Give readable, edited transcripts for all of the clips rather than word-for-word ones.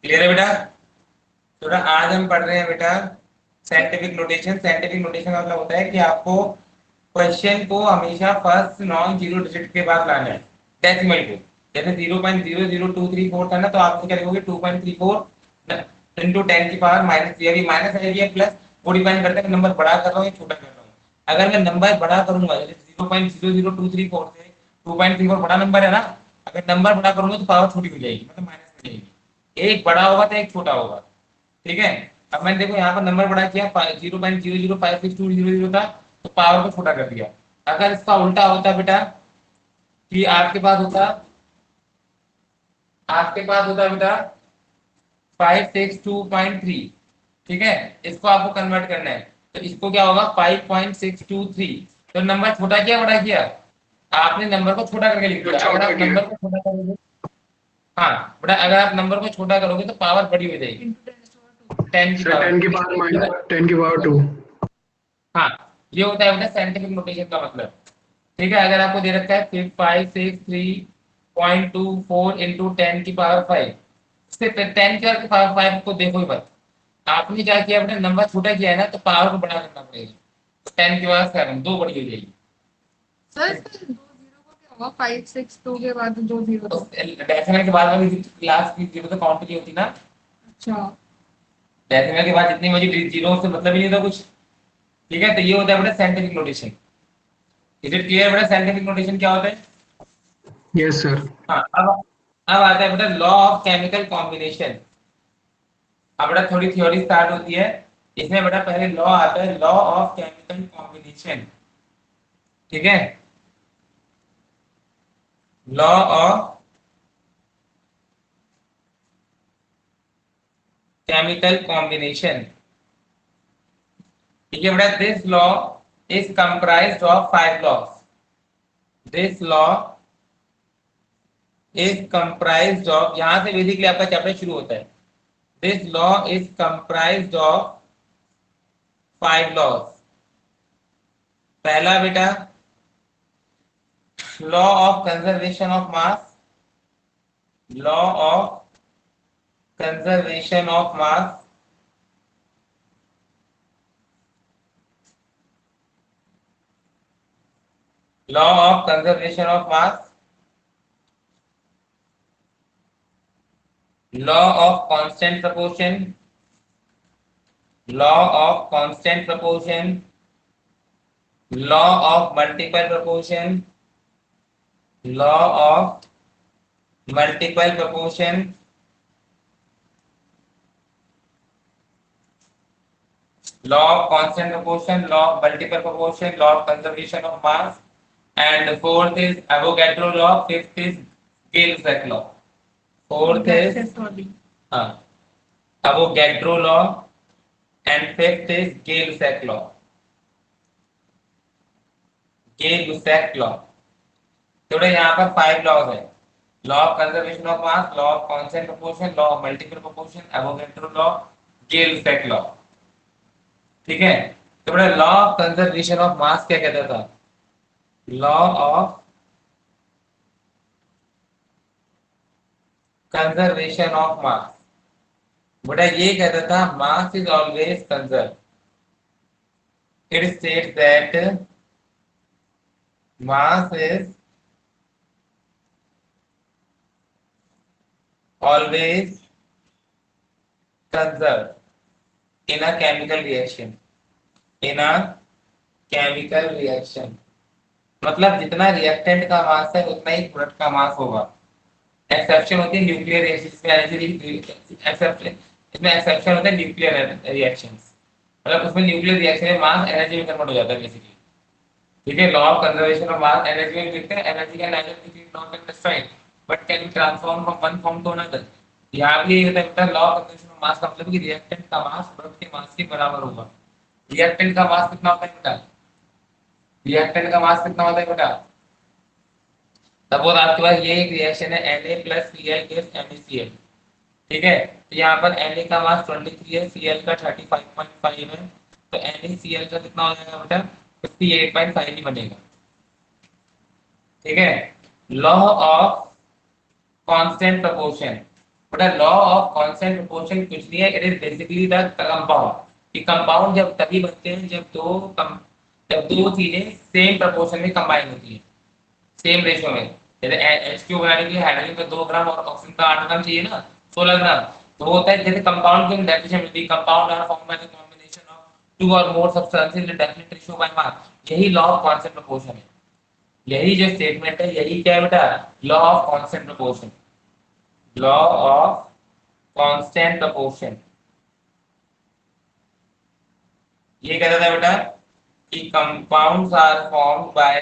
Clear है बेटा? थोड़ा आज हम पढ़ रहे हैं बेटा साइंटिफिक नोटेशन। साइंटिफिक नोटेशन का मतलब होता है कि आपको क्वेश्चन को हमेशा फर्स्ट नॉन जीरो डिजिट के बाद लाना है, डेसिमल को। जैसे 0.00234 था ना, तो आप क्या लिखोगे 2.34 इंटू 10 की पावर माइनस, ये भी माइनस है ये प्लस। वो डिपेंड करता है कि नंबर बड़ा कर रहा हूँ या छोटा कर रहा हूँ। अगर मैं नंबर बड़ा करूंगा, जैसे 0.00234 से 2.34 बड़ा नंबर है ना, अगर नंबर बड़ा करूंगा तो पावर छोटी हो जाएगी, मतलब माइनस में जाएगी। एक बड़ा होगा तो एक छोटा होगा। ठीक है। अब मैंने देखो यहाँ पर नंबर बड़ा किया, 0.0056200 था, तो पावर को छोटा कर दिया। अगर इसका उल्टा होता बेटा कि आपके पास होता बेटा 562.3। ठीक है। इसको आपको कन्वर्ट करना है, तो इसको क्या होगा 5.623। तो नंबर छोटा किया बड़ा किया? आपने नंबर को छोटा करके लिख दिया। अगर छोटा आप किया। नंबर को छोटा करोगे, हाँ बेटा, अगर आप नंबर को छोटा करोगे तो पावर बड़ी हो जाएगी, 10 की सर पावर। 10 की पावर माइनस 10 की पावर 2। हाँ, ये होता है बेटा साइंटिफिक नोटेशन का मतलब। ठीक है। अगर आपको दे रखा है फिर 563.24 इंटू 10 की पावर 5, उससे 10 की पावर 5 को देखो ही बस। आपने क्या किया बेटा, नंबर छोटा किया है ना, तो पावर को बड़ा करना पड़ेगा। 10 की पावर 7 दो बड़ी हो जाएगी। सर इसका 2 जीरो को क्या होगा? 562 के बाद 2 जीरो तो तो। डेसिमल के बाद वाली क्लास की जीरो तो काउंट नहीं होती ना। अच्छा। डेसिमल के बाद जितनी बची जीरो से मतलब ही नहीं था कुछ। ठीक है। तो ये होता है बेटा scientific notation. Is it clear बेटा साइंटिफिक नोटेशन क्या होता है? Yes sir. हाँ, अब आता है बेटा लॉ ऑफ केमिकल कॉम्बिनेशन। अब बेटा थोड़ी थ्योरी स्टार्ट होती है। इसमें बेटा पहले लॉ आता है, लॉ ऑफ केमिकल कॉम्बिनेशन। ठीक है। Law of chemical combination. ठीक है बेटा, this law is comprised of 5 laws. This law is comprised of, यहां से बेसिकली आपका चैप्टर शुरू होता है। This law is comprised of 5 laws. पहला बेटा law of conservation of mass. Law of conservation of mass. Law of conservation of mass. Law of constant proportion. Law of constant proportion. Law of multiple proportion. Law of multiple proportion. Law of constant proportion, law of multiple proportion, law of conservation of mass. And fourth is Avogadro law, fifth is Gibbs law. Fourth that's is it sorry. हाँ Avogadro law and fifth is Gibbs law. Gibbs law. थोड़े यहाँ पर 5 laws है। Law of conservation of mass, law of constant proportion, law of multiple proportion, Avogadro law, Gibbs law. ठीक है। तो बड़ा law of conservation of मास क्या कहता था? लॉ ऑफ कंजर्वेशन ऑफ मास बेटा ये कहता था mass is always conserve. It states that mass is always conserve in a chemical reaction. In a chemical reaction मतलब जितना रिएक्टेंट का मास है उतना ही प्रोडक्ट का मास होगा। एक्सेप्शन होती है न्यूक्लियर एक्सेप्शन। इसमें एक्सेप्शन होता है न्यूक्लियर रिएक्शंस, मतलब उसमें न्यूक्लियर रिएक्शन में मास एनर्जी में कन्वर्ट हो जाता है बेसिकली। ठीक है। Law of conservation of mass, energy में लिखते हैं energy can neither be nor can destroyed but can be transformed from one form to another। यहाँ भी ये होता है लॉ ऑफ कंजर्वेशन ऑफ मास का मतलब कि रिएक्टेंट का मास प्रोडक्ट के मास के बराबर होगा। रिएक्टेंट का मास कितना होता है बेटा? रिएक्टेंट का मास कितना होता है बेटा? सपोज आपके पास ये एक रिएक्शन है Na plus Cl gives MeCl। ठीक है। तो यहाँ पर Na का मास 23 है, Cl का 35.5 है, तो NaCl का कितना हो जाएगा बेटा? 58.5 ही बनेगा। ठीक है। Law of constant proportion. But law of constant proportion कुछ नहीं है, it is basically the compound. कि कंपाउंड जब तभी बनते हैं जब दो चीजें सेम प्रोपोर्शन में कंबाइन होती है, सेम रेशियो में। जैसे H2 बनाने के लिए हाइड्रोजन का 2 ग्राम और ऑक्सीजन का 8 ग्राम चाहिए ना, 16 ग्राम। तो वो होता है जैसे कंपाउंड की डेफिनेशन मिलती है, compound are form by the combination of two और more substances in definite ratio by mass. यही लॉ ऑफ कांस्टेंट प्रोपोर्शन है। यही जो स्टेटमेंट है, यही क्या है बेटा, law of constant proportion. Law of constant proportion ये कहता था बेटा कि compounds are formed by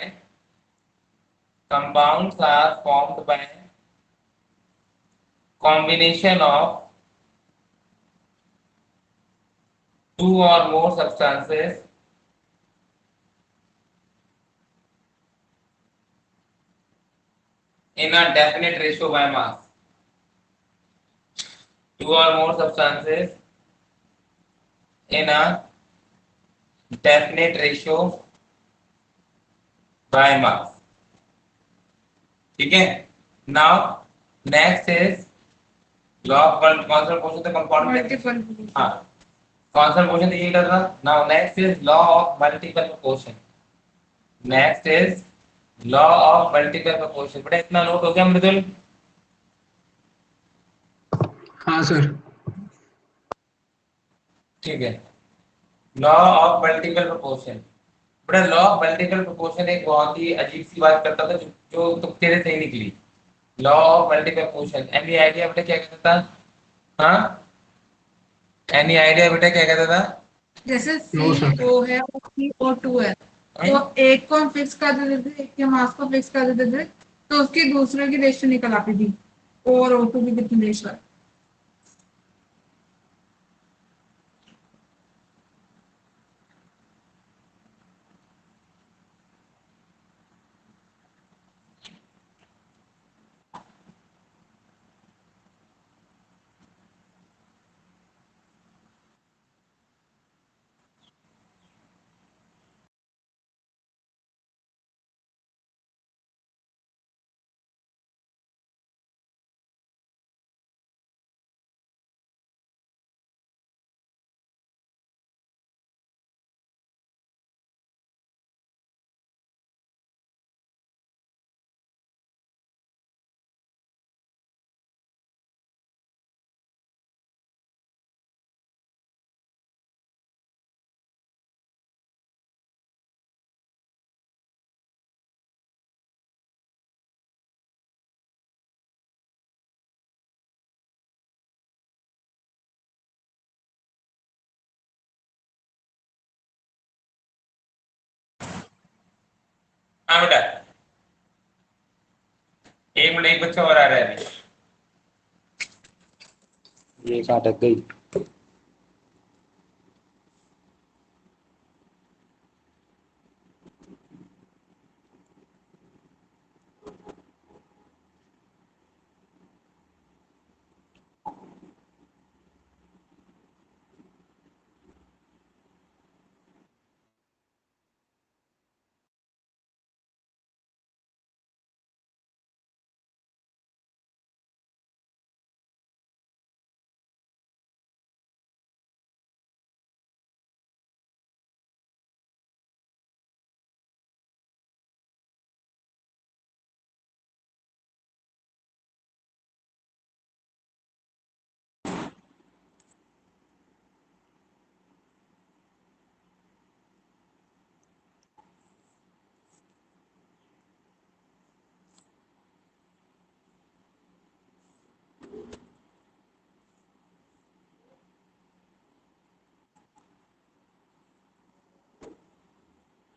combination of two or more substances in a definite ratio by mass. Two or more substances in a definite ratio by mass. ठीक है। Now next is law of conservation तो compound में। Multiple. हाँ, conservation यही कर रहा। Now next is law of multiple proportion. Next is law of multiple proportion. बेटा इतना नोट हो गया मृदुल? हाँ सर। ठीक है। Law of multiple proportion. बड़ा लॉ ऑफ मल्टीपल प्रोपोर्शन एक बहुत ही अजीब सी बात करता था, जो तुक्के से सही निकली। Law of multiple proportion, any idea बेटा क्या कहता था? हाँ, एनी आइडिया बेटा क्या कहता था? जैसे नो सी सर। ओ है और सी ओ टू है, तो एक को हम फिक्स कर देते थे, एक के मास को फिक्स कर देते थे, तो उसकी दूसरे की रेशियो निकल आती थी, O और O2 की कितनी रेशियो है। हाँ बेटा, एक मिनट, एक बच्चा और आ रहा है अभी। ये कहाँ अटक गई?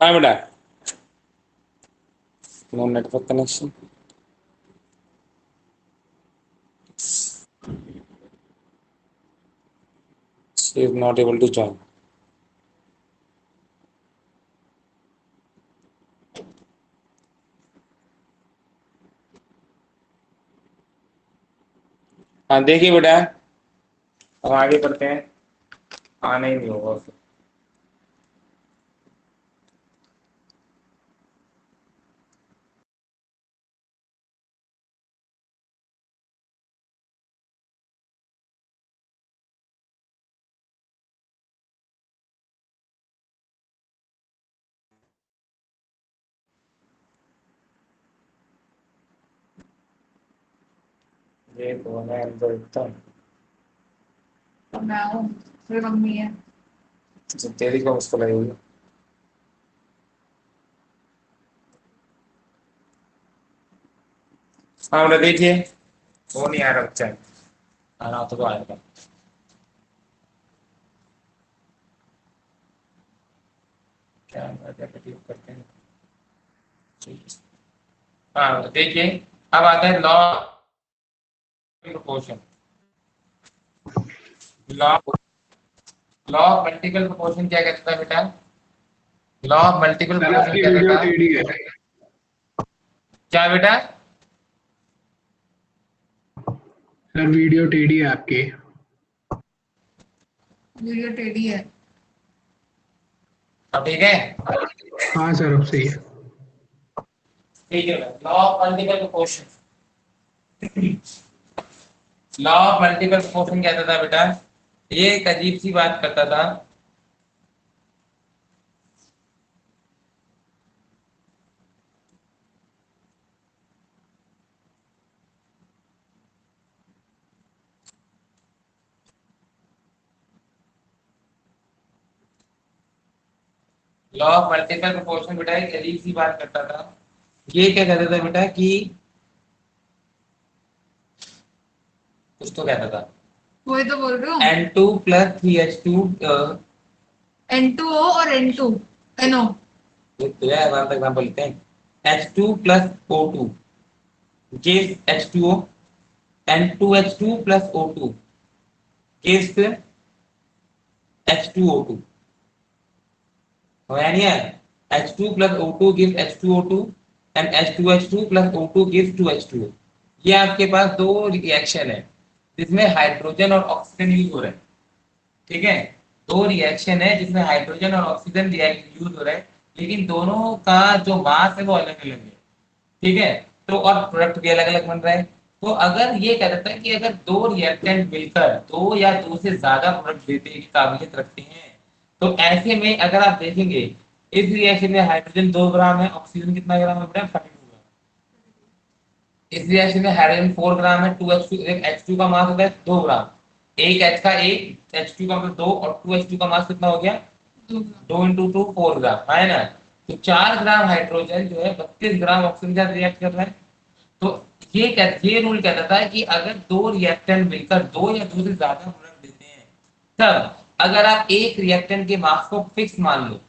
हाँ बेटा, no network connection. She is not able to join. हाँ देखिए बेटा, हम आगे बढ़ते हैं। आना ही नहीं होगा। ये कौन है अंदर इतना? तो मैं हूँ, फिर मम्मी है। तेरी को मुझको लगेगी। हाँ मतलब देखिए, वो नहीं आ रहा बच्चा, आना हो तो आएगा। क्या करते हैं? हाँ देखिए, अब आता है law proportion. Law law of multiple proportion क्या कहता था बेटा? Law of multiple sir proportion आपकी कहता वीडियो था टेढ़ी है। क्या बेटा? सर वीडियो टेढ़ी है आपकी। वीडियो टेढ़ी है। अब ठीक है? हाँ सर अब सही है। ठीक है, law of multiple proportion. Law of multiple proportion कहता था बेटा, ये एक अजीब सी बात करता था। लॉ ऑफ मल्टीपल प्रोपोर्शन बेटा एक अजीब सी बात करता था। ये क्या कहता था बेटा कि कुछ तो कहता था, वही तो बोल रही हूँ। N2 प्लस 3H2 N2O और NO। तो यार एग्जांपल लेते हैं। H2 plus O2 gives H2O, and 2H2 plus O2 gives H2O2। यानी है H2 plus O2 gives H2O2 and H2H2 plus O2 gives 2H2O। ये आपके पास दो रिएक्शन है जिसमें हाइड्रोजन और ऑक्सीजन यूज हो रहे हैं। ठीक है, दो रिएक्शन है जिसमें हाइड्रोजन और ऑक्सीजन यूज हो रहा है, लेकिन दोनों का जो मास है वो अलग अलग है। ठीक है, तो और प्रोडक्ट भी अलग अलग बन रहा है। तो अगर ये कह देता है कि अगर दो रिएक्टेंट मिलकर दो या दो से ज्यादा प्रोडक्ट देने की काबिलियत रखते हैं, तो ऐसे में अगर आप देखेंगे इस रिएक्शन में हाइड्रोजन 2 ग्राम है, ऑक्सीजन कितना ग्राम है बेटा? 32 ग्राम। इस रिएक्शन में हाइड्रोजन 4 ग्राम है, 2H2, H2 का मास होता है 2 ग्राम। एक H का एक, H2 का मतलब 2 और 2H2 का मास कितना हो गया? 2 × 2 4 ग्राम है ना। तो 4 ग्राम हाइड्रोजन जो है 32 ग्राम ऑक्सीजन के साथ रिएक्ट कर रहा है। तो ये रूल कहता था कि अगर दो रिएक्टेंट मिलकर दो या दो से ज्यादा प्रोडक्ट देते हैं, तब अगर आप एक रिएक्टेंट के मास को फिक्स मान लो,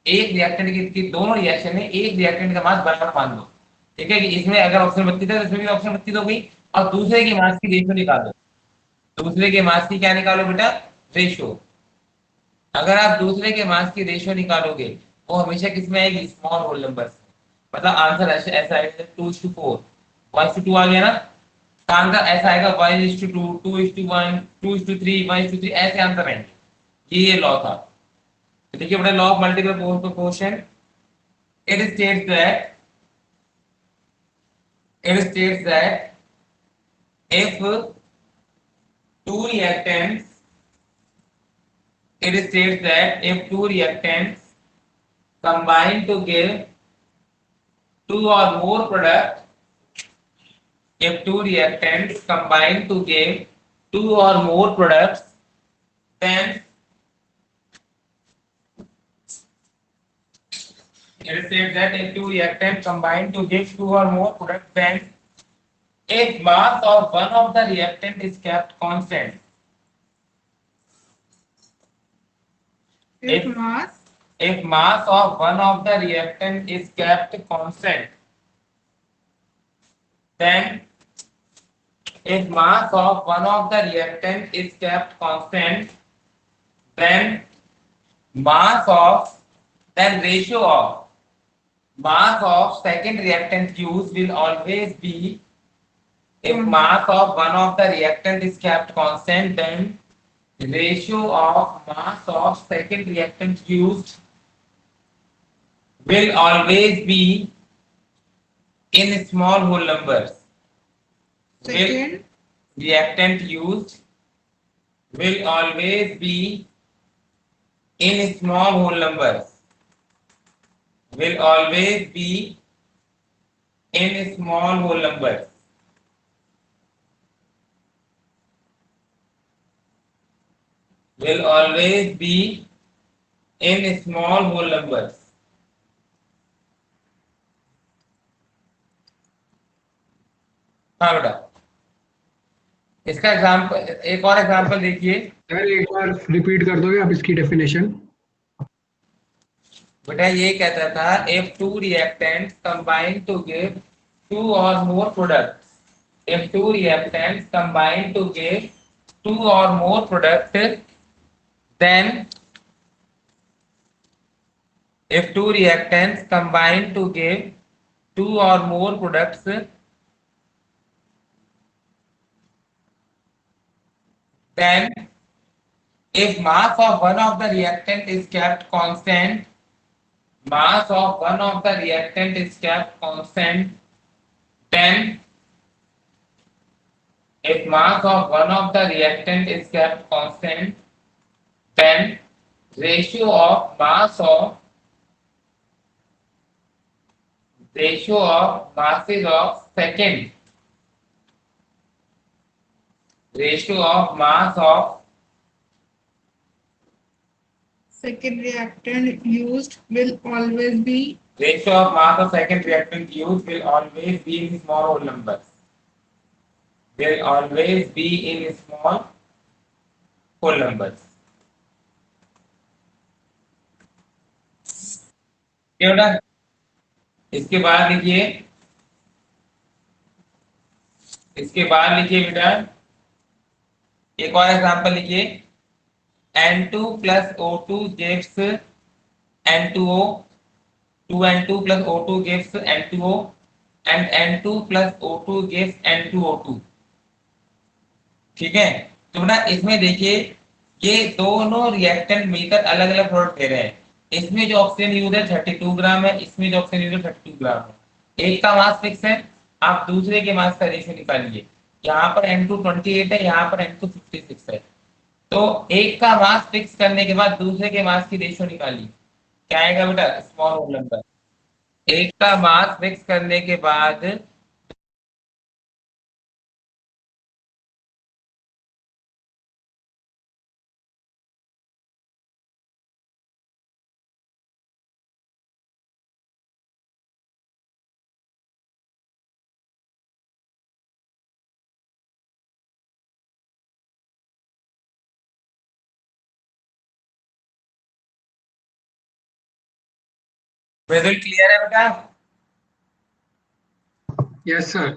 एक रिएक्टेंट की दोनों रिएक्शन में एक रिएक्टेंट का मास बराबर मान लो। ठीक है, कि इसमें अगर ऑक्सीजन 32 है तो इसमें भी ऑक्सीजन 32 हो गई, और दूसरे के मास की रेशियो निकालो। दूसरे के मास की क्या निकालो बेटा? रेशियो। अगर आप दूसरे के मास की रेशियो निकालोगे वो हमेशा किसमें आएगी? Small whole number. मतलब आंसर ऐसा आएगा 2:4, 1:2 आ गया ना। तो आंसर ऐसा आएगा 1:2, 2:1, 2:3, 1:3, ऐसे आंसर आएंगे। ये लॉ था। तो देखिए बेटा, law of multiple proportion, it states that if two reactants it states that if two reactants combine to give two or more products, if two reactants combine to give two or more products, then it states that if two reactants combine to give two or more products, then if mass of one of the reactant is kept constant, If mass if mass of one of the reactant is kept constant, then if mass of one of the reactant is kept constant, then mass of then ratio of mass of second reactant used will always be, if mass of one of the reactant is kept constant, then ratio of mass of second reactant used will always be in small whole numbers. second Reactant used will always be in small whole numbers. Will always be in small whole numbers. will always be in small whole numbers. हाँ बेटा, इसका example, एक और example देखिए sir एक बार repeat कर दोगे आप इसकी डेफिनेशन? बेटा। ये कहता था if two reactants combine to give two or more products, if two reactants combine to give two or more products, then if two reactants combine to give two or more products, then if mass of one of the reactant is kept constant, mass of one of the reactant is kept constant, then if mass of one of the reactant is kept constant, then ratio of masses of second, ratio of mass of second reactant used will always be ratio of mass of second reactant used will always be in small whole numbers. Will always be in small whole numbers. क्यों ना? इसके बाद लिखिए, इसके बाद लिखिए बेटा, एक और एग्जांपल लिखिए। N2 plus O2 gives N2O, 2N2 plus O2 gives N2O, and N2 plus O2 gives N2O2। ठीक है, तो ना इसमें देखिए ये दोनों रिएक्टेंट मिलकर अलग अलग प्रोडक्ट दे रहे हैं। इसमें जो ऑक्सीजन यूज है 32 ग्राम है, इसमें जो ऑक्सीजन यूज है 32 ग्राम है। एक का मास फिक्स है, आप दूसरे के मास का रेशियो निकालिए। यहाँ पर N2 28 है, यहाँ पर N2 56 है। तो एक का मास फिक्स करने के बाद दूसरे के मास की रेशियो निकालिए, क्या आएगा बेटा? Small whole number. एक का मास फिक्स करने के बाद रिजल्ट क्लियर है बेटा? Yes sir.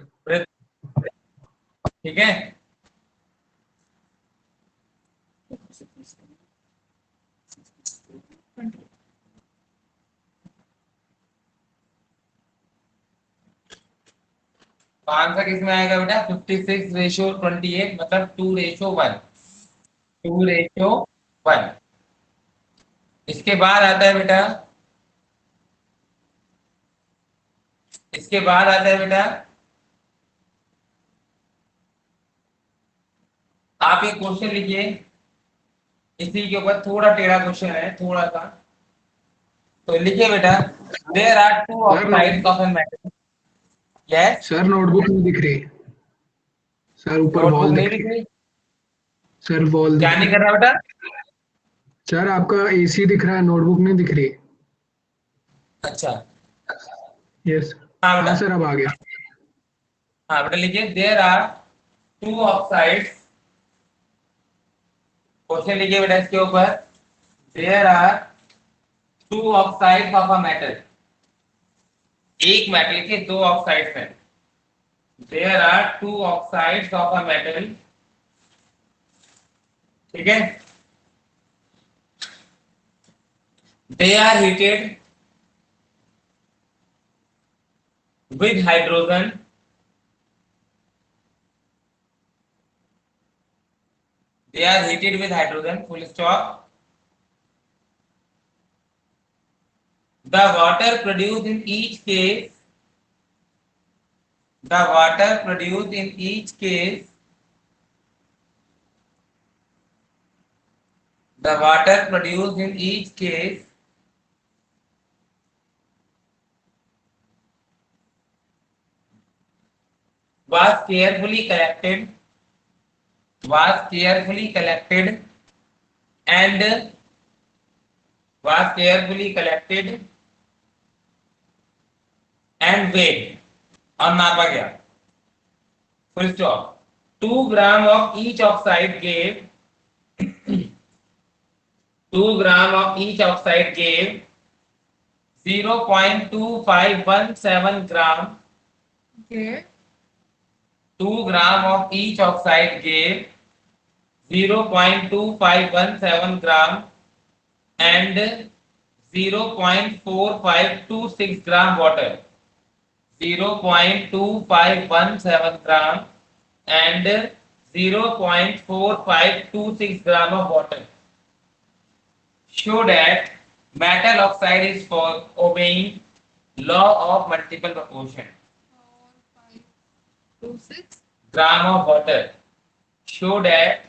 ठीक है, तो आंसर किसमें आएगा बेटा? 56:28, मतलब 2:1, 2:1। इसके बाद आता है बेटा, इसके बाद आता है बेटा, आप एक क्वेश्चन लिखिए, इसी के ऊपर थोड़ा टेढ़ा क्वेश्चन है थोड़ा सा। तो लिखिए बेटा, there are two oxides of an metal. Yes, sir notebook नहीं दिख रही सर, ऊपर नोटबुक वॉल नहीं दिख दिख रही है रही? सर, वॉल क्या दिख नहीं रही कर है रहा बेटा? सर। आपका एसी दिख रहा है, नोटबुक नहीं दिख रही। अच्छा, यस। हाँ हाँ बेटा, सर अब आ गया। हाँ बेटा लिखिए, there are two oxides, question लिखिए बेटा इसके ऊपर, there are two oxides of a metal. एक मेटल के दो ऑक्साइड्स हैं। There are two oxides of a metal. ठीक है, they are heated with hydrogen, they are heated with hydrogen, full stop। The water produced in each case, the water produced in each case, the water produced in each case was carefully collected, was carefully collected and was carefully collected and weighed और नापा गया. Full stop. 2 gram of each oxide gave 2 gram of each oxide gave 0.2517 gram. Okay. 2 gram of each oxide gave 0.2517 gram and 0.4526 gram water. 0.2517 gram and 0.4526 gram of water. Show that metal oxide is for obeying law of multiple proportion. 4, 5, 2, 6. Gram of water. Show that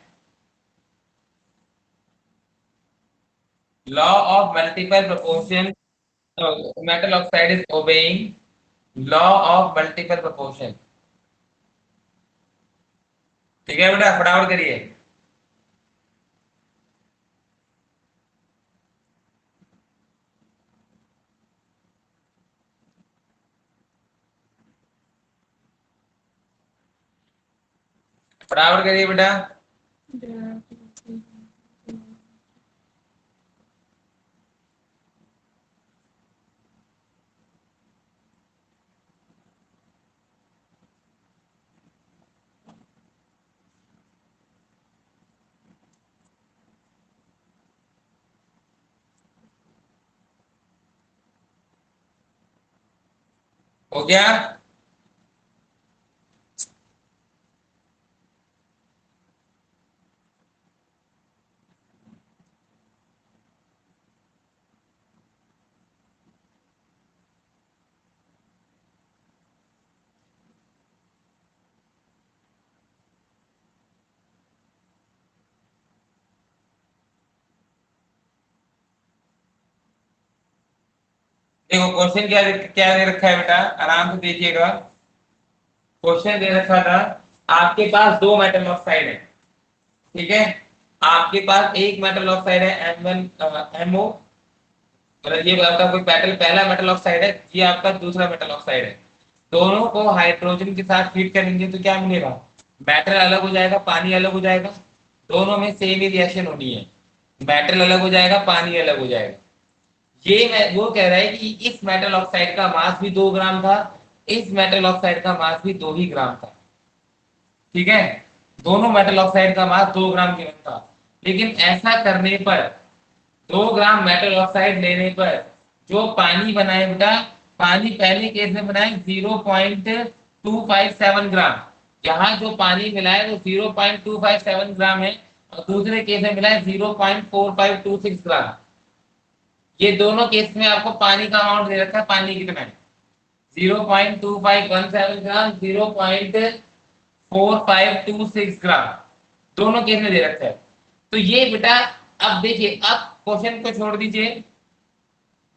law of multiple proportion. Metal oxide is obeying law of multiple proportion. ठीक है बेटा, फटाफट करिए. फटाफट करिए बेटा. हो गया? देखो क्वेश्चन क्या दे रखा है बेटा, आराम से देखिएगा. क्वेश्चन दे रखा था आपके पास 2 मेटल ऑक्साइड है. ठीक है, आपके पास एक मेटल ऑक्साइड है MO, मतलब ये आपका कोई मेटल पहला मेटल ऑक्साइड है, ये आपका दूसरा मेटल ऑक्साइड है. दोनों को हाइड्रोजन के साथ हीट करेंगे तो क्या मिलेगा? मेटल अलग हो जाएगा, पानी अलग हो जाएगा. दोनों में सेम ही रिएक्शन होनी है. मेटल अलग हो जाएगा, पानी अलग हो जाएगा. ये वो कह रहा है कि इस मेटल ऑक्साइड का मास भी 2 ग्राम था, इस मेटल ऑक्साइड का मास भी 2 ही ग्राम था. ठीक है, दोनों मेटल ऑक्साइड का मास 2 ग्राम गिवन था. लेकिन ऐसा करने पर 2 ग्राम मेटल ऑक्साइड लेने पर जो पानी बनाए बेटा, पानी पहले केस में बनाए 0.257 ग्राम. यहाँ जो पानी मिला है वो 0.257 ग्राम है और दूसरे केस में मिला है 0.4526 ग्राम. ये दोनों केस में आपको पानी का अमाउंट दे रखा है. पानी कितना है? 0.2517 ग्राम, 0.4526 ग्राम, दोनों केस में दे रखा है. तो ये बेटा अब देखिए, अब क्वेश्चन को छोड़ दीजिए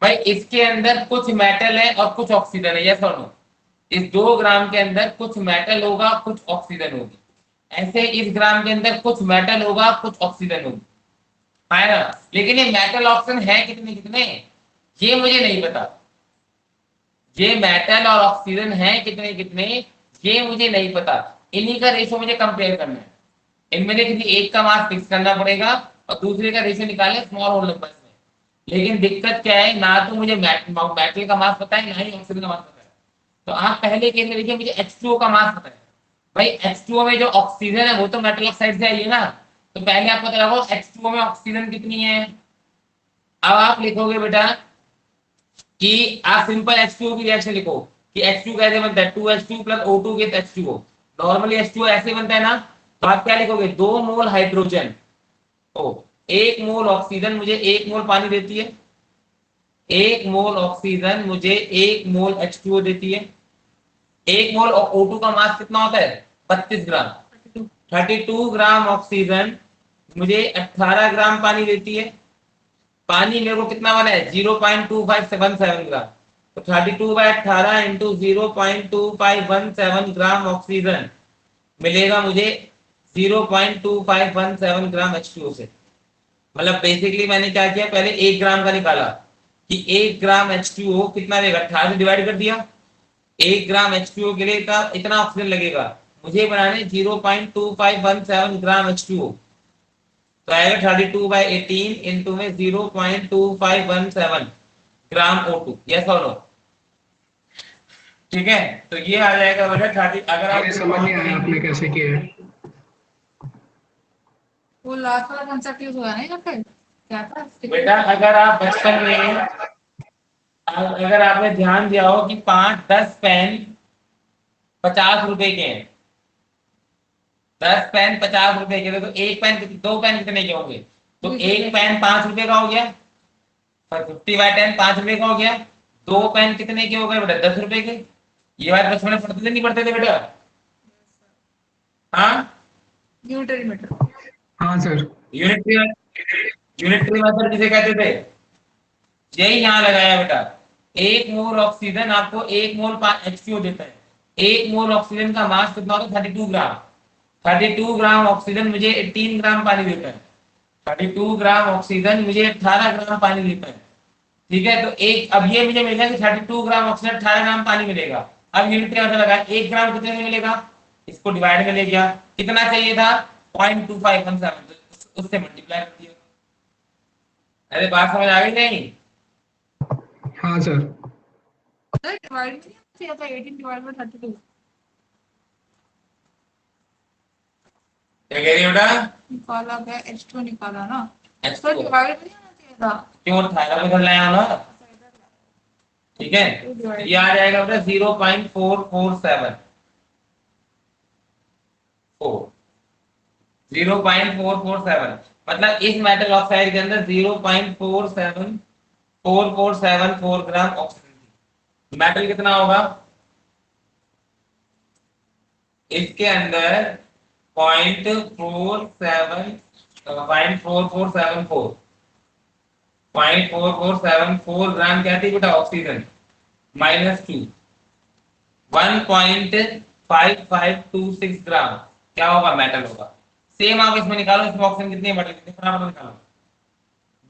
भाई, इसके अंदर कुछ मेटल है और कुछ ऑक्सीजन है. यस और नो? इस 2 ग्राम के अंदर कुछ मेटल होगा, कुछ ऑक्सीजन होगी. ऐसे इस ग्राम के अंदर कुछ मेटल होगा, कुछ ऑक्सीजन होगी, है ना? लेकिन ये मेटल ऑक्सीजन है कितने कितने, ये मुझे नहीं पता. ये मेटल और ऑक्सीजन है कितने कितने, ये मुझे नहीं पता. इन्हीं का रेशो मुझे कंपेयर करना है. इनमें से किसी एक का मास फिक्स करना पड़ेगा और दूसरे का रेशो निकालना स्मॉल होल नंबर्स में. लेकिन दिक्कत क्या है, ना तो मुझे मेटल का मास पता है, ना ही ऑक्सीजन का मास पता है. तो आप पहले केस में देखिए, मुझे H2O का मास पता है. भाई H2O में जो ऑक्सीजन है वो तो मेटल ऑक्साइड से आई है ना. तो पहले आप पता लगाओ H2O में ऑक्सीजन कितनी है. अब आप लिखोगे बेटा कि आप सिंपल H2O की रिएक्शन लिखो कि H2 कैसे बनता है, 2H2 प्लस O2 के H2O. नॉर्मली H2O ऐसे बनता है ना. तो आप क्या लिखोगे, 2 मोल हाइड्रोजन, 1 मोल ऑक्सीजन मुझे 1 मोल पानी देती है, 1 मोल ऑक्सीजन मुझे 1 मोल H2O देती है. 1 मोल O2 का मास कितना होता है? 32 ग्राम. 32 ग्राम ऑक्सीजन मुझे 18 ग्राम पानी देती है. पानी मेरे को कितना वाला है? 0.2577 ग्राम. तो 32/18 इंटू 0.2517 ग्राम ऑक्सीजन मिलेगा मुझे 0.2517 ग्राम H2O से. मतलब बेसिकली मैंने क्या किया, पहले 1 ग्राम का निकाला कि 1 ग्राम H2O कितना देगा, 18 से डिवाइड कर दिया। 1 ग्राम H2O के लिए का इतना ऑक्सीजन लगेगा, मुझे बनाने 0.2517 ग्राम H2O, तो आएगा 32/18 इंटू में 0.2517 ग्राम O2। यस और नो? ठीक है, तो ये आ जाएगा बेटा 30। अगर आप ये समझ नहीं आया आपने कैसे किया है। वो लास्ट वाला कंसेप्ट यूज हुआ नहीं या फिर क्या था? बेटा अगर आप बचपन में, अगर आपने ध्यान दिया हो कि 5-10 पेन 50 रुपए के हैं, 10 पेन 50 रुपए के थे, तो एक पेन, 2 पेन कितने के होंगे? तो एक पेन 5 रुपए का हो गया, 50/10 5 रुपए का हो गया। 2 पेन कितने के हो गए बेटा? 10 रुपए के। ये बात बचपन में पढ़ते थे नहीं पढ़ते थे बेटा? हाँ, यूनिटरी मीटर। हाँ सर। यूनिटरी, यूनिटरी मेथड किसे कहते थे? यही यहाँ लगाया बेटा। 1 मोल ऑक्सीजन आपको 1 मोल H2O देता है। 1 मोल ऑक्सीजन का मास कितना होता है? 32 ग्राम। 32 ग्राम ऑक्सीजन मुझे 18 ग्राम पानी देता है। 32 ग्राम ऑक्सीजन मुझे 18 ग्राम पानी देता है। ठीक है, तो एक, अब ये मुझे मिलेगा कि 32 ग्राम ऑक्सीजन 18 ग्राम पानी मिलेगा। अब यूनिट क्या लगा, 1 ग्राम कितने में मिलेगा? इसको डिवाइड में ले गया, कितना चाहिए था? 0.2517, उससे मल्टीप्लाई कर दिया। अरे बात समझ आ गई नहीं? हाँ सर। सर डिवाइड नहीं किया था, 18 डिवाइड बाय 32 क्या कह रही है बेटा? निकाला गया, H2 निकाला ना, H2O सर डिवाइड नहीं होना चाहिए था। क्यों थायराइड इधर लाया हो ना? ठीक है, ये आ जाएगा बेटा 0.447 0.447, मतलब इस मेटल ऑक्साइड के अंदर 0.47474 ग्राम ऑक्सीजन। मेटल कितना होगा इसके अंदर? 0.4474 ग्राम क्या थी बेटा? ऑक्सीजन -2 1.5526 ग्राम क्या होगा? मेटल होगा। सेम आप इसमें निकालो, इसमें ऑक्सीजन कितनी है, मेटल कितनी है, फटाफट निकालो।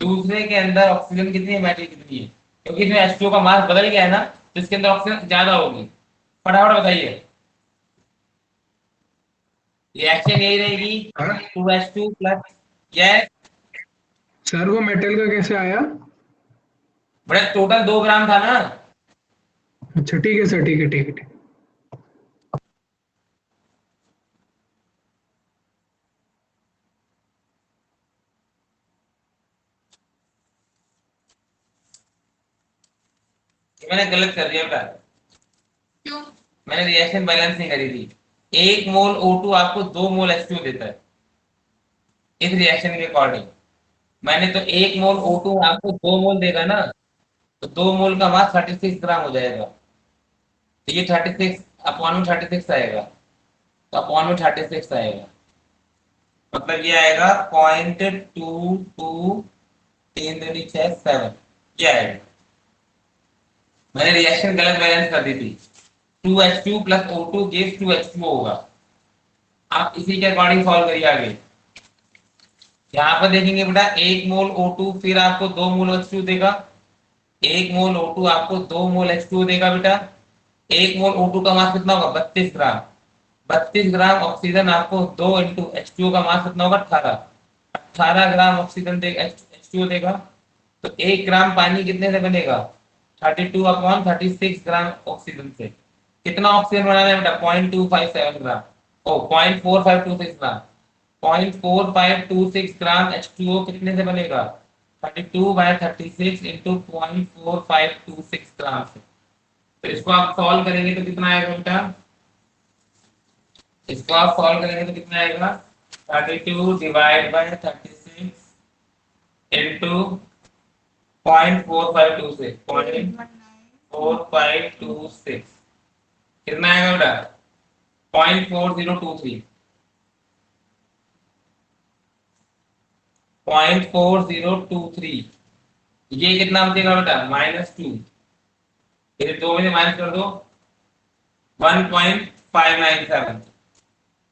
दूसरे के अंदर ऑक्सीजन कितनी है, मेटल कितनी है? क्योंकि इसमें H2O का मास बदल गया है ना, तो इसके अंदर ऑक्सीजन ज्यादा होगी। फटाफट बताइए, रिएक्शन यही रहेगी। हाँ? 2H2 प्लस, यस सर वो मेटल का कैसे आया? बड़ा, टोटल 2 ग्राम था ना। अच्छा ठीक है सर, ठीक है ठीक है ठीक है। मैंने गलत कर दिया बेटा, क्यों? मैंने रिएक्शन बैलेंस नहीं करी थी। 1 मोल O2 आपको 2 मोल H2O देता है इस रिएक्शन के अकॉर्डिंग। मैंने तो 1 मोल O2 आपको 2 मोल देगा ना, तो 2 मोल का मास 36 ग्राम हो जाएगा। तो ये 36 अपॉन में 36 आएगा, तो अपॉन में 36 आएगा, मतलब ये आएगा 0.22 3×6 7, ये आएगा। मैंने रिएक्शन गलत बैलेंस कर दी थी। 2H2 plus O2 gives 2H2O होगा। आप इसी के अकॉर्डिंग सॉल्व करिए आगे। यहाँ पर देखेंगे बेटा 1 मोल O2 फिर आपको 2 मोल H2 देगा। 1 मोल O2 आपको 2 मोल H2 देगा बेटा। 1 मोल O2 का मास कितना होगा? 32 ग्राम। 32 ग्राम ऑक्सीजन आपको 2 इंटू H2O का मास कितना होगा? 18। 18 ग्राम ऑक्सीजन देगा, H2O देगा। तो 1 ग्राम पानी कितने से बनेगा? 32/36 ग्राम ऑक्सीजन से। कितना ऑक्सीजन बनाना है बेटा? 0.257 ग्राम, ओ 0.4526 ग्राम। 0.4526 ग्राम H2O कितने से बनेगा? 32/36 इंटू 0.4526 ग्राम से। तो इसको आप सॉल्व करेंगे तो कितना आएगा बेटा? इसको आप सॉल्व करेंगे तो कितना आएगा? 32 डिवाइड बाय 36 इंटू 0.452 0.4526 कितना आएगा बेटा? 0.4023 0.4023। ये कितना बचेगा बेटा? -2। फिर 2 में से माइनस कर दो, 1.597,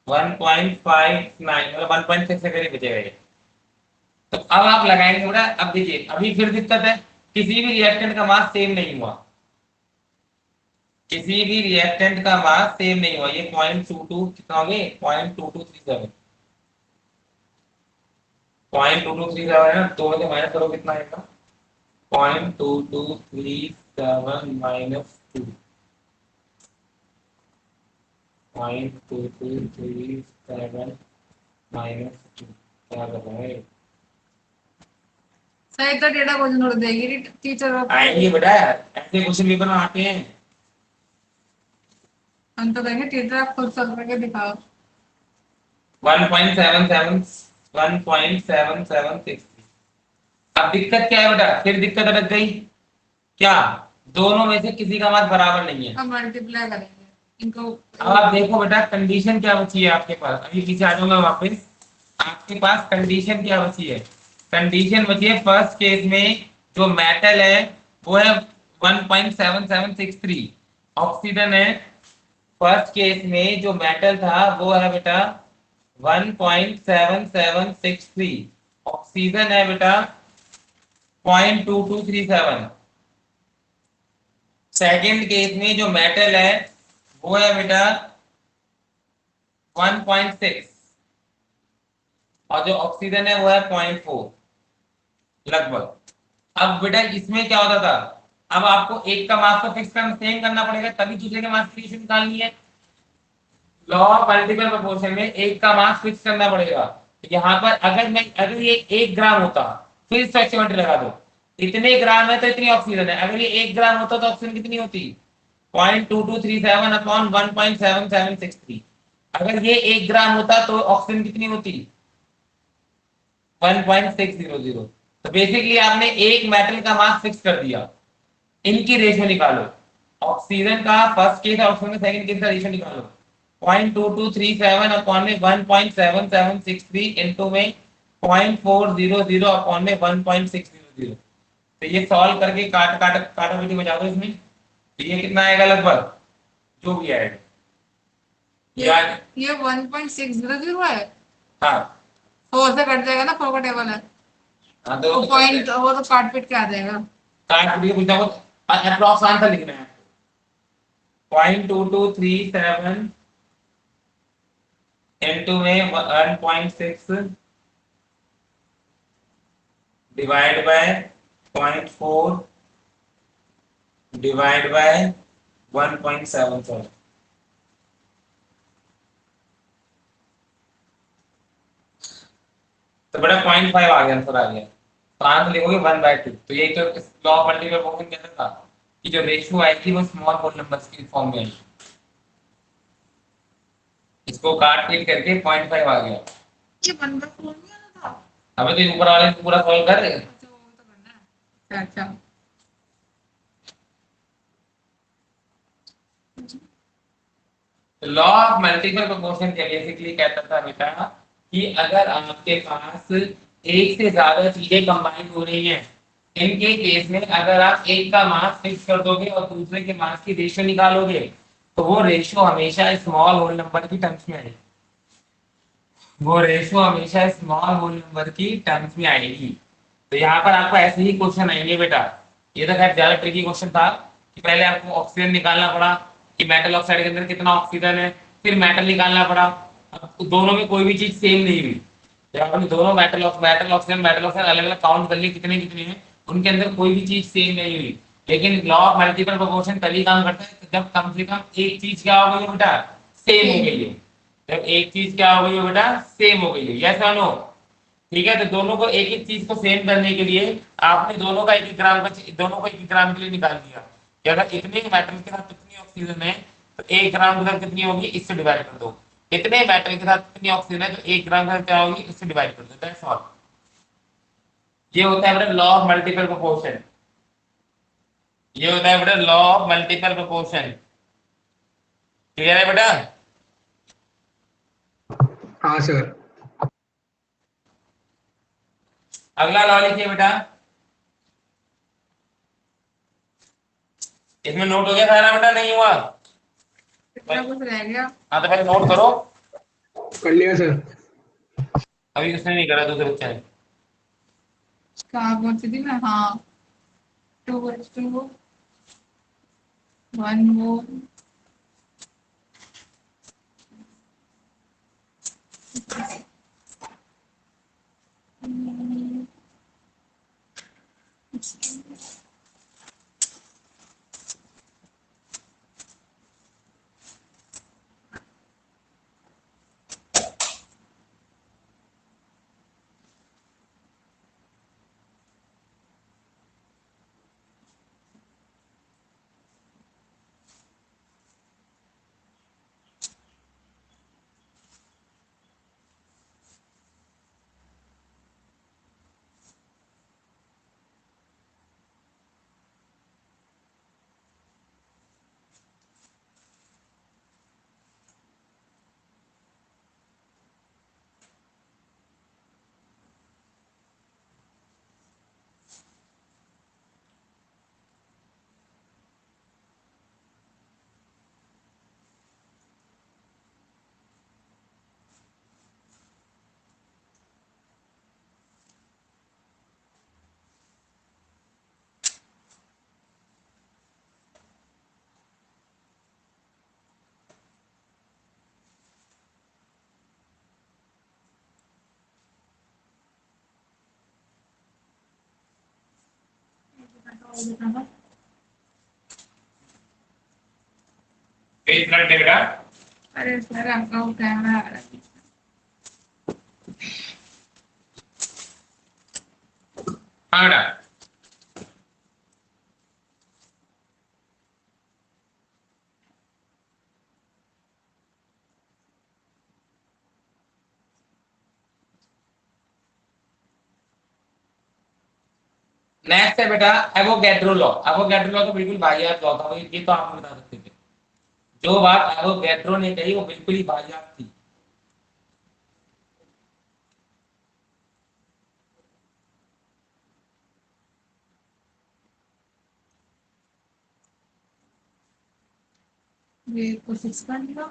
1.59 मतलब 1.6 से करीब बचेगा ये। तो अब आप लगाएंगे बेटा। अब देखिए अभी फिर दिक्कत है, किसी भी रिएक्टेंट का मास सेम नहीं हुआ, किसी भी रिएक्टेंट का मास सेम नहीं हुआ। ये 0.22 कितना हो गया, 0.2237, 0.2237 है ना, दो में से माइनस करो कितना आएगा, 0.2237 माइनस 2, 0.2237 माइनस 2 क्या करना है। सही तो डेटा क्वेश्चन छोड़ देगी टीचर। आएंगे बेटा, ऐसे क्वेश्चन पेपर में आते हैं। हम तो कहेंगे टीचर आप खुद सॉल्व करके दिखाओ। 1.7763। अब दिक्कत क्या है बेटा, फिर दिक्कत अटक गई क्या, दोनों में से किसी का मान बराबर नहीं है। अब मल्टीप्लाई करेंगे इनको। अब आप देखो बेटा कंडीशन क्या बची है आपके पास, अभी पीछे आ जाऊंगा वापस। आपके पास कंडीशन क्या बची है, कंडीशन बची है फर्स्ट केस में जो मेटल है वो है 1.7763, ऑक्सीजन है। फर्स्ट केस में जो मेटल था वो है बेटा 1.7763, ऑक्सीजन है बेटा 0.2237। सेकंड केस में जो मेटल है वो है बेटा 1.6 और जो ऑक्सीजन है वो है 0.4 लगभग। अब बेटा इसमें क्या होता था, अब आपको एक का मास को फिक्स करना सेम करना पड़ेगा तभी दूसरे के मास की रेशियो निकालनी है। लॉ ऑफ मल्टीपल प्रोपोर्शन में एक का मास फिक्स करना पड़ेगा। यहाँ पर अगर ये 1 ग्राम होता, फिर स्टोइकियोमेट्री लगा दो, इतने ग्राम है तो इतनी ऑक्सीजन है। अगर ये 1 ग्राम होता तो ऑक्सीजन कितनी होती, 0.2237 अपॉन 1.7763। अगर ये 1 ग्राम होता तो ऑक्सीजन कितनी होती, 1.600। तो बेसिकली आपने एक मेटल का मास फिक्स कर दिया, इनकी रेशियो निकालो, ऑक्सीजन का फर्स्ट केस और ऑक्सीजन का सेकंड केस का रेशियो निकालो। 0.2237 अपॉन में 1.7763 इनटू में 0.400 अपॉन में 1.600। तो ये सॉल्व करके काटाकाटी बचा दो इसमें, तो ये कितना आएगा लगभग जो भी आएगा ये 1.600 है। हाँ 4 से कट जाएगा ना, 4 का टेबल है हाँ तो पॉइंट वो तो काट पीट के आ जाएगा। काट के पूछा अप्रॉक्स आंसर लिखना है 0.2237 इनटू में 1.6 डिवाइड बाय 0.4 डिवाइड बाय 1.77। तो बड़ा 0.5 आ गया, आंसर आ गया। तो आंसर लिखोगे 1/2। तो यही तो लॉ ऑफ मल्टीपल प्रोपोर्शन कहता था कि जो रेशियो आएगी वो स्मॉल होल नंबर्स की फॉर्म में आएगी। इसको काट पीट करके 0.5 आ गया। ये 1/4 नहीं आना था। अबे तो ऊपर वाले से पूरा सॉल्व कर रहे हैं। अच्छा वो तो करना है। अच्छा लॉ ऑफ मल्टीपल प्रोपोर्शन क्या बेसिकली कहता था बेटा कि अगर आपके पास एक से ज्यादा चीजें कंबाइन हो रही हैं, इनके केस में अगर आप एक का मास फिक्स कर दोगे और दूसरे के मास की रेशियो निकालोगे तो वो रेशियो हमेशा स्मॉल होल नंबर की टर्म्स में आएगी, वो रेशियो हमेशा स्मॉल होल नंबर की टर्म्स में आएगी। तो यहाँ पर आपको ऐसे ही क्वेश्चन आएंगे बेटा। ये तो खैर ज्यादा ट्रिकी क्वेश्चन था कि पहले आपको ऑक्सीजन निकालना पड़ा कि मेटल ऑक्साइड के अंदर कितना ऑक्सीजन है, फिर मेटल निकालना पड़ा। अब दोनों में कोई भी चीज सेम नहीं हुई, जब आपने दोनों मेटल ऑक्सीजन अलग अलग काउंट कर लिए कितने कितने हैं, उनके अंदर कोई भी चीज सेम नहीं हुई। लेकिन लॉ ऑफ मल्टीपल प्रोपोर्शन तभी काम करता है जब कम से कम एक चीज क्या हो गई है बेटा, सेम हो गई है। जब एक चीज क्या हो गई है बेटा, सेम हो गई है। यस और नो? ठीक है, तो दोनों को एक एक चीज को सेम करने के लिए आपने दोनों का 1-1 ग्राम का, दोनों को 1-1 ग्राम के लिए निकाल दिया कि अगर इतने मेटल के साथ कितनी ऑक्सीजन है तो 1 ग्राम के साथ कितनी होगी, इससे डिवाइड कर दो। इतने मेटल के साथ कितनी ऑक्सीजन है तो 1 ग्राम के साथ क्या होगी, इससे डिवाइड कर दो। That's all. ये होता है बेटा लॉ ऑफ मल्टीपल प्रोपोर्शन। ये होता है बेटा law of multiple proportion. Clear है बेटा? हाँ सर। अगला लॉ लिखिए बेटा। इसमें नोट हो गया सारा बेटा, नहीं हुआ? इतना कुछ रह गया। हाँ तो पहले नोट करो। कर लिया सर। अभी उसने नहीं करा, दूसरे बच्चे ने। कहाँ पहुंची थी मैं? हाँ, 2:1 वो पेज फ्लड दे बेटा। अरे सर आपका वो कैमरा आ रहा है। हाँ बेटा। नेक्स्ट है बेटा एवोगैड्रो लॉ। एवोगैड्रो लॉ तो बिल्कुल वाहियात लॉ था, ये तो आप बता सकते थे। जो बात एवोगैड्रो ने कही वो बिल्कुल ही वाहियात थी। ये को 6 कर लिया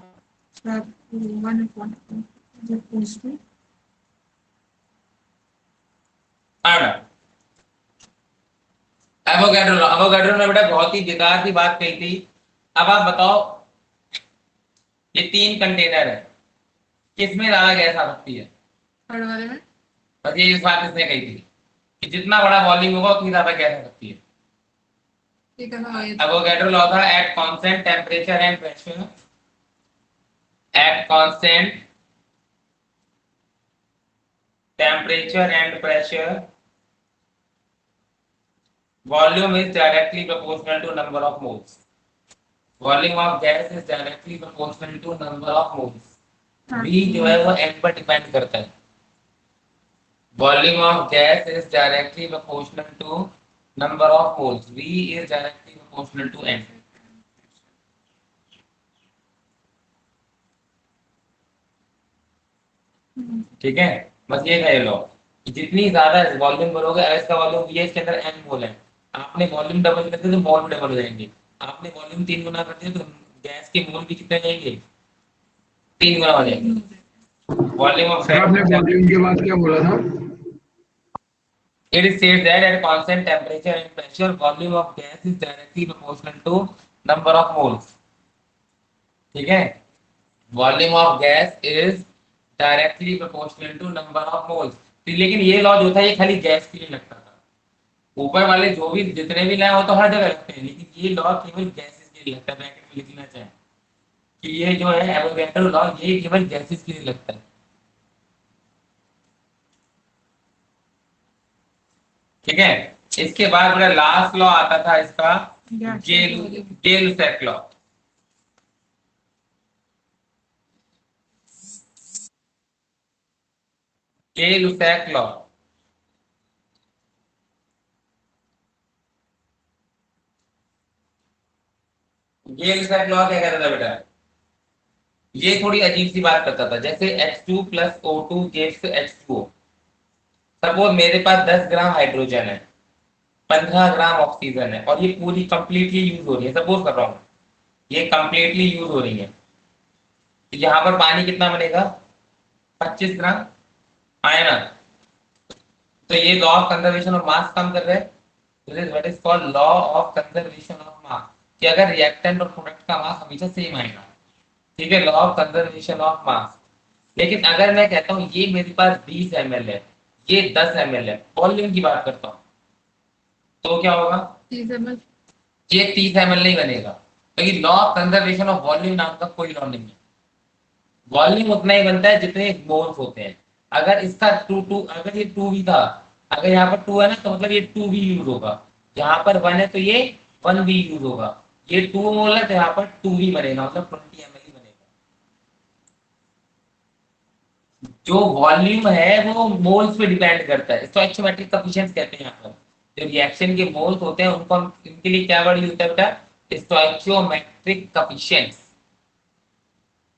सर, 1 जो पूछ रही। हाँ बेटा। एवोगैड्रो ने बेटा बहुत ही बेकार सी बात कही थी। अब आप बताओ, ये 3 कंटेनर है, किसमें ज्यादा गैस आ सकती है? थर्ड वाले में। बस ये इस बात इसने कही थी कि जितना बड़ा वॉल्यूम होगा उतनी ज्यादा गैस आ सकती है। ठीक है ना, ये एवोगैड्रो लॉ था at constant temperature and pressure, at constant temperature and pressure volume is directly proportional to number of moles. Volume of gas is directly proportional to number of moles. V जो है वो n पर depend करता है। Volume of gas is directly proportional to number of moles. V is directly proportional to n. ठीक है, बस ये है लॉ। जितनी ज्यादा वॉल्यूम भरोगे, एस का वॉल्यूम ये इसके अंदर n मोल है, आपने वॉल्यूम डबल कर दिया तो मोल डबल हो जाएंगे। आपने वॉल्यूम 3 गुना कर दिया तो गैस के मोल भी कितने जाएंगे? 3 गुना हो जाएंगे। वॉल्यूम ऑफ सर आपने वॉल्यूम के बाद क्या बोला था? It is said that at constant temperature and pressure, volume of gas is directly proportional to number of moles. ठीक है, volume of gas is directly proportional to number of moles. लेकिन ये लॉ जो था ये खाली गैस के लिए लगता था। ऊपर वाले जो भी जितने भी लॉ हो तो हर जगह लगते हैं, लेकिन ये लॉ केवल गैसेस के लिए लगता है। ब्रैकेट में लिखना चाहिए कि ये जो है एवोगैड्रो लॉ ये केवल गैसेस के लिए लगता है। ठीक है, इसके बाद मेरा लास्ट लॉ आता था इसका जे-लुसैक लॉ। जे-लुसैक लॉ जे-लुसैक लॉ क्या कहता था बेटा? ये थोड़ी अजीब सी बात करता था, जैसे H2 plus O2 gives H2O। Suppose मेरे पास 10 ग्राम हाइड्रोजन है, 15 ग्राम ऑक्सीजन है और ये पूरी कंप्लीटली यूज हो रही है। सपोज कर रहा हूँ ये कंप्लीटली यूज हो रही है, तो यहाँ पर पानी कितना बनेगा? 25 ग्राम आया ना। तो ये लॉ ऑफ कंजर्वेशन ऑफ मास काम कर रहा है। This is what is called law of conservation of मास, कि अगर रिएक्टेंट और प्रोडक्ट का मास हमेशा सेम आएगा, ठीक है, लॉ ऑफ कंजर्वेशन ऑफ मास। लेकिन अगर मैं कहता हूँ ये मेरे पास 20 ml है, ये 10 ml है, वॉल्यूम की बात करता हूँ, तो क्या होगा? feasible। ये 30 ml नहीं बनेगा, क्योंकि law of conservation of volume नाम का कोई लॉ नहीं है। वॉल्यूम उतना ही बनता है जितने मोल्स होते हैं। अगर इसका अगर ये 2v था, अगर यहाँ पर 2 है ना, तो मतलब ये 2v यूज होगा। यहाँ पर 1 है तो ये 1v यूज होगा। ये 2 मोल है तो यहाँ पर 2v बनेगा, मतलब 20 ml ही बनेगा। जो वॉल्यूम है वो मोल्स पे डिपेंड करता है, स्टोइकियोमेट्रिक कोएफिशिएंट्स कहते हैं यहाँ पर। जो रिएक्शन के मोल्स होते हैं उनको हम, इनके लिए क्या वर्ड यूज होता है बेटा? Stoichiometric coefficients.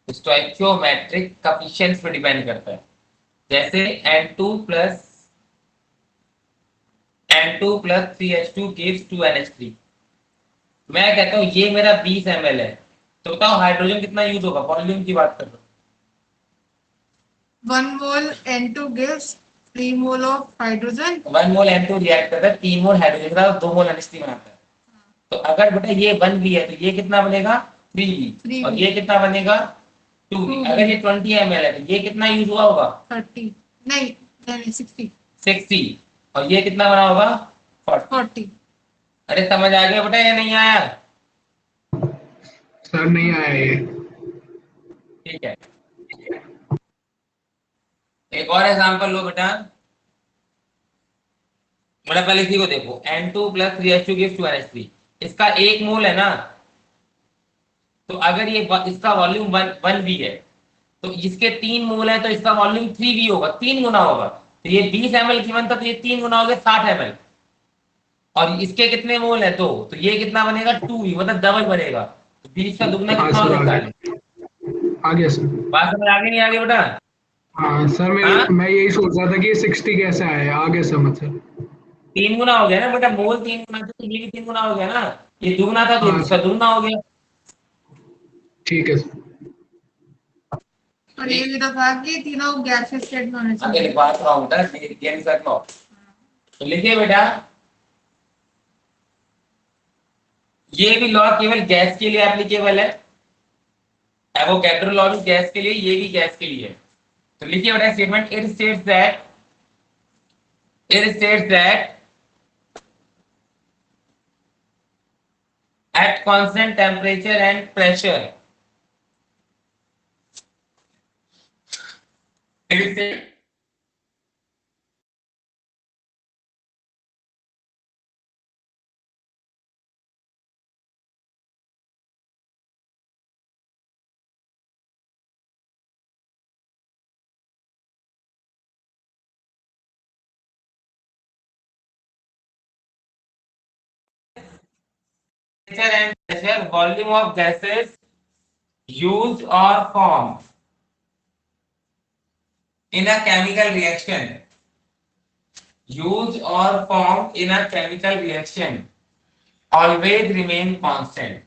स्टोइकियोमेट्रिक कोएफिशिएंट्स पे डिपेंड करता है। जैसे N2 plus 3H2 gives 2NH3। मैं कहता हूँ ये मेरा 20 ml है, तो बताओ हाइड्रोजन कितना यूज होगा? वॉल्यूम की बात कर रहा हूँ। 1 mole N2 gives 3 mole of hydrogen। 1 mole N2 react करता है 3 मोल हाइड्रोजन का, 2 मोल NH3 बनाता है। तो अगर बेटा ये 1v है तो ये कितना बनेगा? 3v। और ये कितना बनेगा? 2v। अगर ये 20 ml है तो ये कितना यूज हुआ होगा? 30 नहीं नहीं 60 60। और ये कितना बना होगा? 40। अरे समझ आ गया बेटा या नहीं आया? सर नहीं आया ये। ठीक है, एक और एग्जांपल लो बेटा। मतलब पहले इसी को देखो, N2 plus 3H2 gives 2NH3। इसका 1 मोल है ना, तो अगर ये इसका वॉल्यूम 1v है, तो इसके 3 मोल है तो इसका वॉल्यूम 3v होगा, 3 गुना होगा। तो ये 20 ml की बनता तो ये 3 गुना हो गया 60 ml। और इसके कितने मोल है? 2, तो ये कितना बनेगा? 2v, मतलब डबल बनेगा। तो 20 का दुगना हाँ कितना हो सर, सकता आ है? गया, आ गया सर। बात समझ आगे नहीं आगे बेटा? हाँ सर, हाँ, मैं यही सोच रहा था कि 60 कैसे आया, आ गया समझ सर। 3 गुना हो गया ना बेटा, मोल 3 गुना था तो ये भी 3 गुना हो गया ना। ये दुगना था तो ये हाँ इसका सर, दुगना हो गया। ठीक है सर। और ये भी तो था कि तीनों गैस स्टेट में होने आगे चाहिए। बात रहा हूँ बेटा, गेम कर लो। तो लिखिए बेटा, ये भी लॉ केवल गैस के लिए एप्लीकेबल है। एवोगैड्रो लॉ भी गैस के लिए, ये भी गैस के लिए है। तो लिखिए बेटा statement, it states that at constant temperature and pressure, it states temperature and pressure, volume of gases used or formed in a chemical reaction, used or formed in a chemical reaction, always remain constant.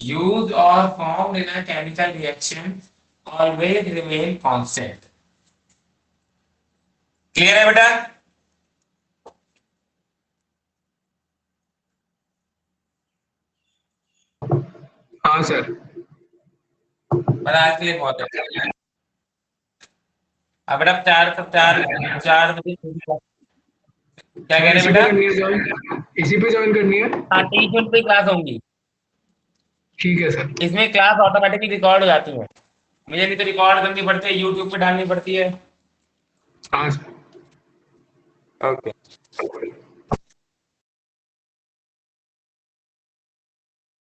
Used or formed in a chemical reaction, always remain constant. Clear है बेटा? हाँ sir. पर आज के लिए बहुत है। अब बेटा 4 बजे क्या कह सर रहे इसी हैं पे बेटा? करनी है ज्वाइन, इसी पे ज्वाइन करनी है। हाँ, 30 मिनट पे क्लास होंगी। ठीक है सर। इसमें क्लास ऑटोमेटिकली रिकॉर्ड हो जाती है। मुझे भी तो रिकॉर्ड करनी पड़ती है, यूट्यूब पे डालनी पड़ती है। हाँ सर। ओके।